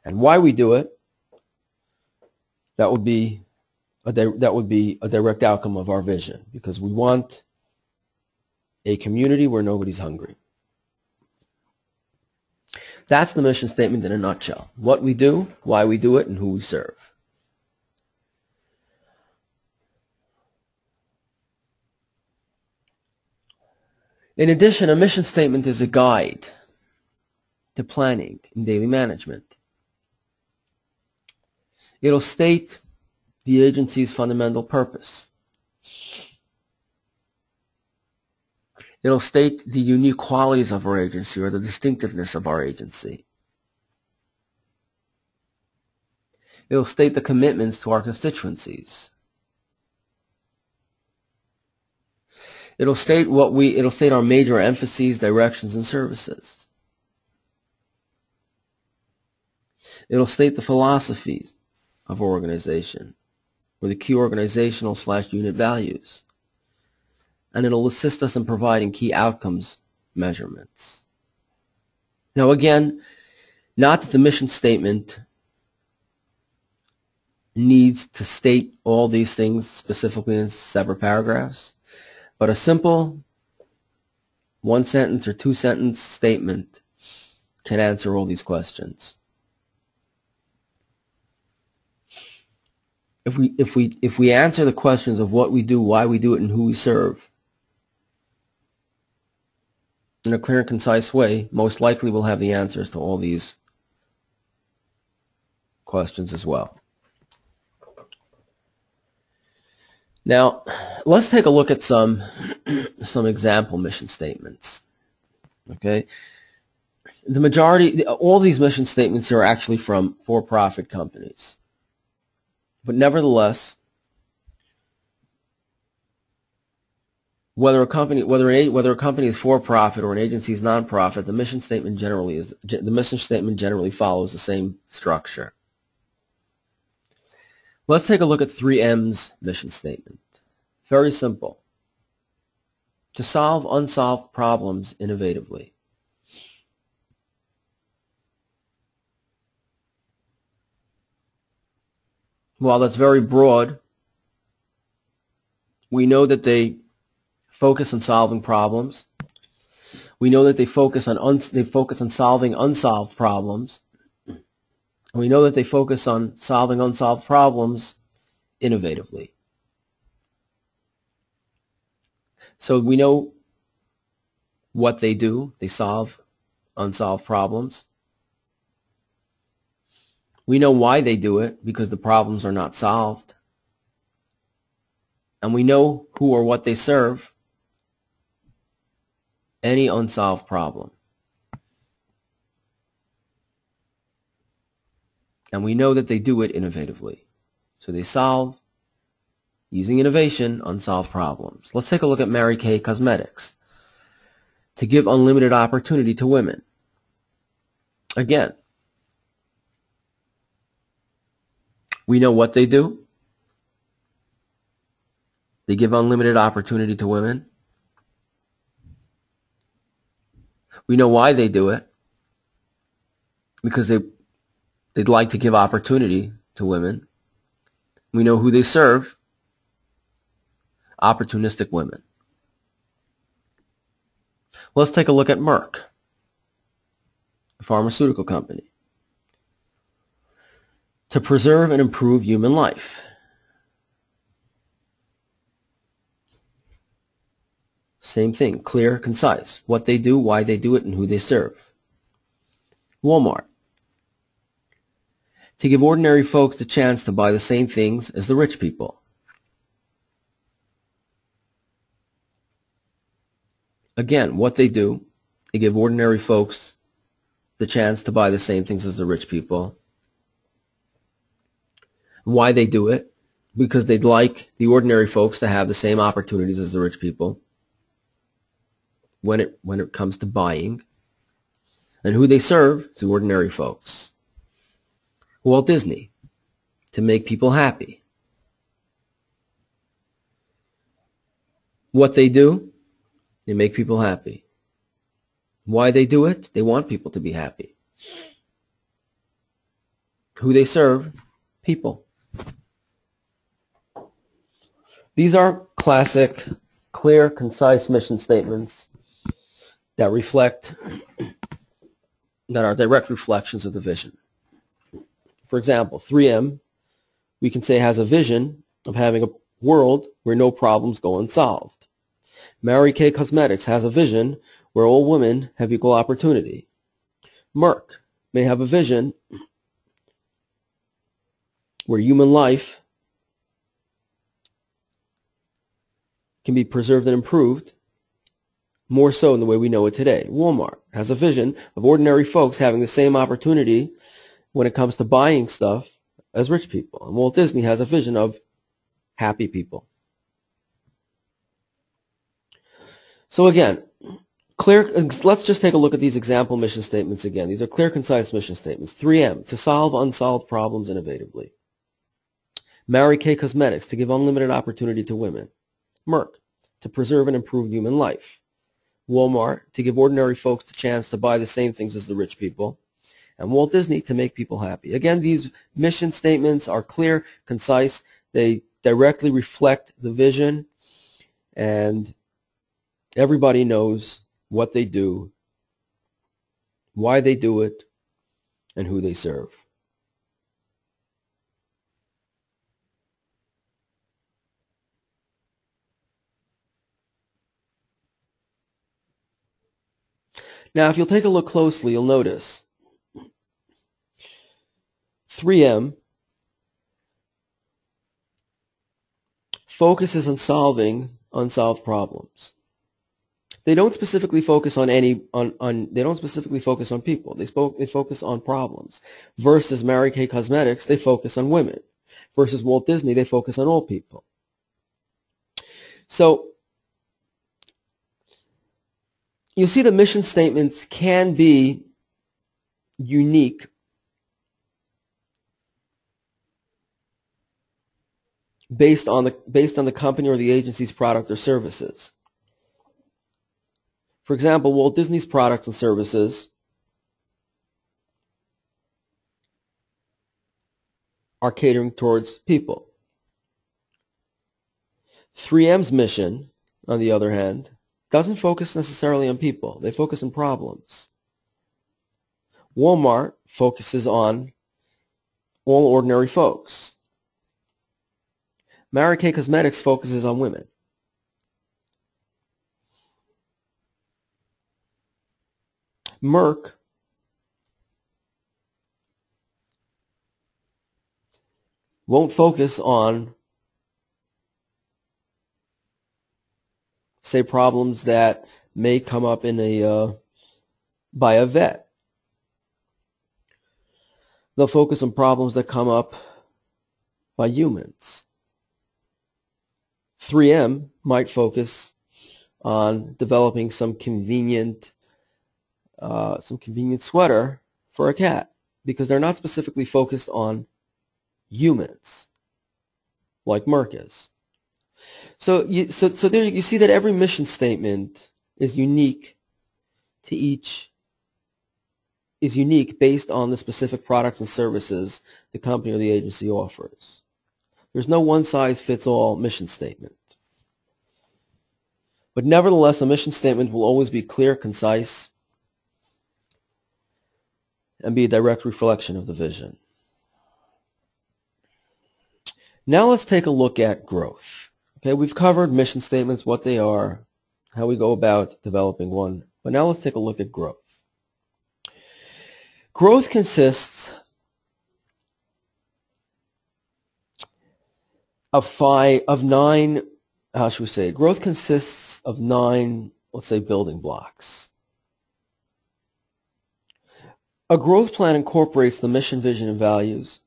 And why we do it, that would be a direct outcome of our vision, because we want a community where nobody's hungry. That's the mission statement in a nutshell. What we do, why we do it, and who we serve. In addition, a mission statement is a guide to planning and daily management. It'll state the agency's fundamental purpose. It'll state the unique qualities of our agency or the distinctiveness of our agency. It'll state the commitments to our constituencies. It'll state our major emphases, directions, and services. It'll state the philosophies of our organization, or the key organizational/unit values. And it'll assist us in providing key outcomes measurements. Now again, not that the mission statement needs to state all these things specifically in separate paragraphs, but a simple one-sentence or two-sentence statement can answer all these questions. If we answer the questions of what we do, why we do it, and who we serve in a clear and concise way, most likely we'll have the answers to all these questions as well. Now, let's take a look at some example mission statements. Okay, the majority, all these mission statements here are actually from for-profit companies, but nevertheless, whether a company is for-profit or an agency is non-profit, the mission statement generally follows the same structure. Let's take a look at 3M's mission statement. Very simple. To solve unsolved problems innovatively. While that's very broad, we know that they focus on solving problems. We know that they focus on solving unsolved problems. And we know that they focus on solving unsolved problems innovatively. So we know what they do. They solve unsolved problems. We know why they do it, because the problems are not solved. And we know who or what they serve. Any unsolved problem. And we know that they do it innovatively. So they solve, using innovation, unsolved problems. Let's take a look at Mary Kay Cosmetics. To give unlimited opportunity to women. Again, we know what they do. They give unlimited opportunity to women. We know why they do it, because they'd like to give opportunity to women. We know who they serve, opportunistic women. Let's take a look at Merck, a pharmaceutical company. To preserve and improve human life. Same thing, clear, concise. What they do, why they do it, and who they serve. Walmart. To give ordinary folks the chance to buy the same things as the rich people. Again, what they do, they give ordinary folks the chance to buy the same things as the rich people. Why they do it, because they'd like the ordinary folks to have the same opportunities as the rich people when it comes to buying. And who they serve is the ordinary folks. Walt Disney, to make people happy. What they do, they make people happy. Why they do it, they want people to be happy. Who they serve? People. These are classic, clear, concise mission statements that are direct reflections of the vision. For example, 3M, we can say, has a vision of having a world where no problems go unsolved. Mary Kay Cosmetics has a vision where all women have equal opportunity. Merck may have a vision where human life can be preserved and improved, more so in the way we know it today. Walmart has a vision of ordinary folks having the same opportunity when it comes to buying stuff as rich people. And Walt Disney has a vision of happy people. So again, let's just take a look at these example mission statements again. These are clear, concise mission statements. 3M, to solve unsolved problems innovatively. Mary Kay Cosmetics, to give unlimited opportunity to women. Merck, to preserve and improve human life. Walmart, to give ordinary folks the chance to buy the same things as the rich people. And Walt Disney, to make people happy. Again, these mission statements are clear, concise. They directly reflect the vision, and everybody knows what they do, why they do it, and who they serve. Now, if you'll take a look closely, you'll notice 3M focuses on solving unsolved problems. They don't specifically focus on they don't specifically focus on people. They focus on problems. Versus Mary Kay Cosmetics, they focus on women. Versus Walt Disney, they focus on all people. So you'll see the mission statements can be unique based on the company or the agency's product or services. For example, Walt Disney's products and services are catering towards people. 3M's mission, on the other hand, doesn't focus necessarily on people. They focus on problems. Walmart focuses on all ordinary folks. Mary Kay Cosmetics focuses on women. Merck won't focus on, say, problems that may come up by a vet. They'll focus on problems that come up by humans. 3M might focus on developing some convenient sweater for a cat, because they're not specifically focused on humans like Merck is. So there you see that every mission statement is unique based on the specific products and services the company or the agency offers. There's no one-size-fits-all mission statement. But nevertheless, a mission statement will always be clear, concise, and be a direct reflection of the vision. Now let's take a look at growth. Okay, we've covered mission statements, what they are, how we go about developing one. But now let's take a look at growth. Growth consists of nine, how should we say, growth consists of 9, let's say, building blocks. A growth plan incorporates the mission, vision, and values.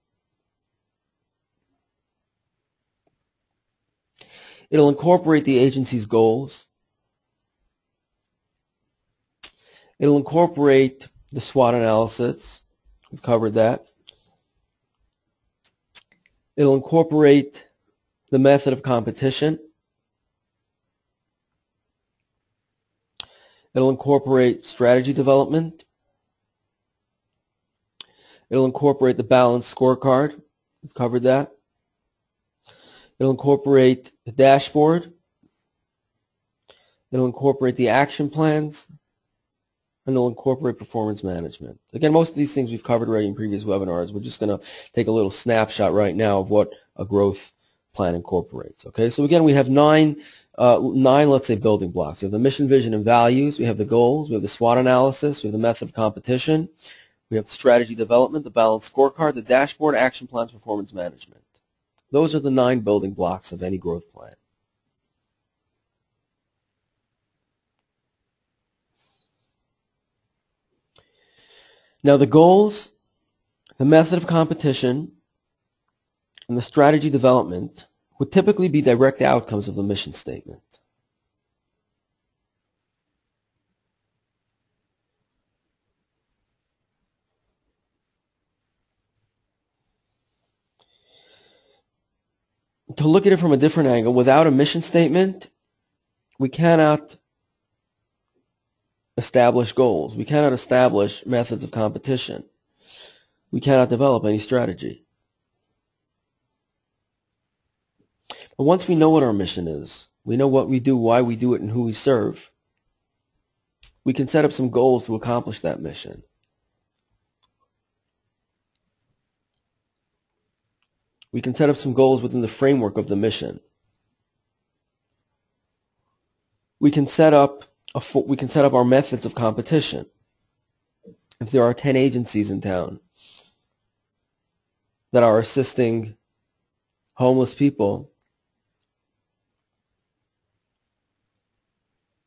It'll incorporate the agency's goals. It'll incorporate the SWOT analysis. We've covered that. It'll incorporate the method of competition. It'll incorporate strategy development. It'll incorporate the balanced scorecard. We've covered that. It'll incorporate the dashboard. It'll incorporate the action plans. And it'll incorporate performance management. Again, most of these things we've covered already in previous webinars. We're just going to take a little snapshot right now of what a growth plan incorporates. Okay, so again, we have nine, let's say, building blocks. We have the mission, vision, and values. We have the goals. We have the SWOT analysis. We have the method of competition. We have the strategy development, the balanced scorecard, the dashboard, action plans, performance management. Those are the 9 building blocks of any growth plan. Now the goals, the method of competition, and the strategy development would typically be direct outcomes of the mission statement. To look at it from a different angle, without a mission statement, we cannot establish goals. We cannot establish methods of competition. We cannot develop any strategy. But once we know what our mission is, we know what we do, why we do it, and who we serve, we can set up some goals to accomplish that mission. We can set up some goals within the framework of the mission. We can set up our methods of competition. If there are 10 agencies in town that are assisting homeless people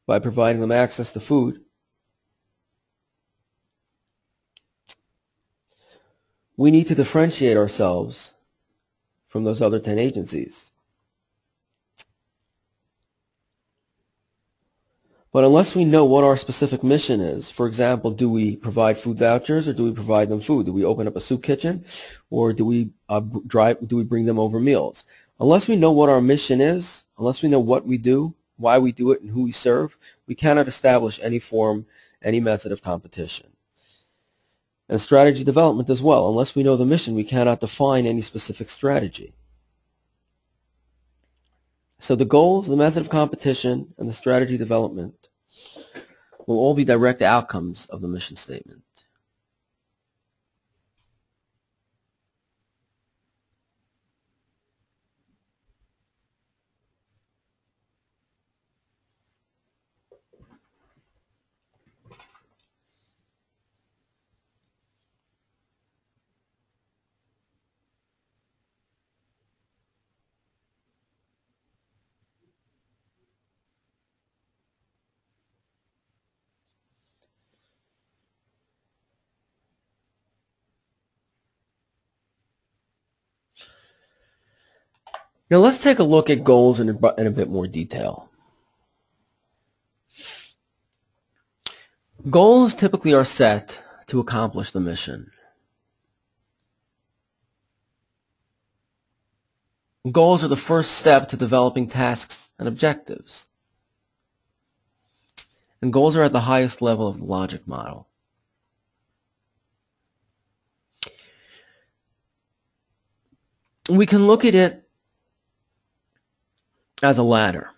by providing them access to food, we need to differentiate ourselves from those other 10 agencies. But unless we know what our specific mission is, for example, do we provide food vouchers or do we provide them food? Do we open up a soup kitchen or do we bring them over meals? Unless we know what our mission is, unless we know what we do, why we do it, and who we serve, we cannot establish any method of competition. And strategy development as well. Unless we know the mission, we cannot define any specific strategy. So the goals, the method of competition, and the strategy development will all be direct outcomes of the mission statement. Now let's take a look at goals in a bit more detail. Goals typically are set to accomplish the mission. Goals are the first step to developing tasks and objectives. And goals are at the highest level of the logic model. We can look at it as a ladder.